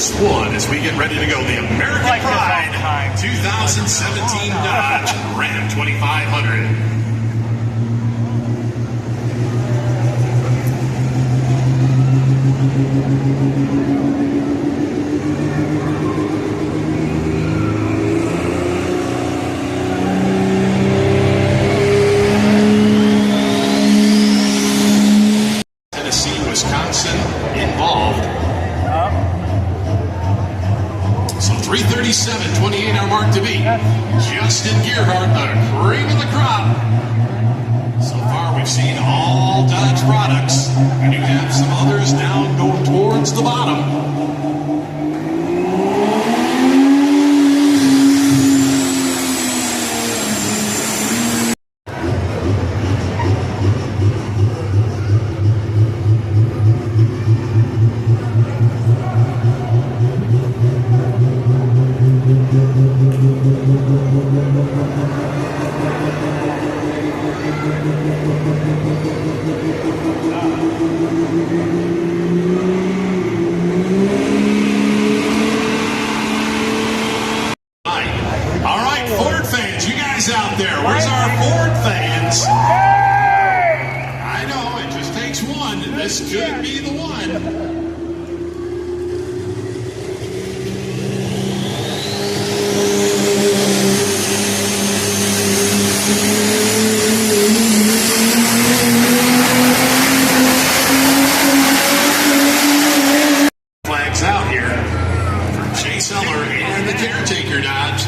just one as we get ready to go. The American Pride 2017 Dodge Ram 2500. Wisconsin involved. So 3:37:28 our mark to beat. Justin Gerhardt, the cream of the crop. So far we've seen all Dodge products. We do have some others down going towards the bottom. Out there, where's our Ford fans? I know, it just takes one. This could be the one. Flags out here for Chase Eller and the Caretaker Dodge.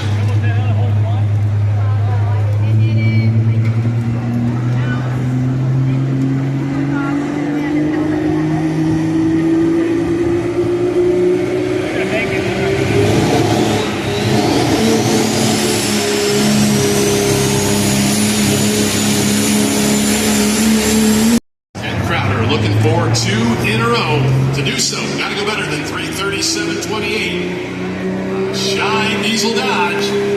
Looking for two in a row. To do so, got to go better than 3:37:28. Shine Diesel Dodge.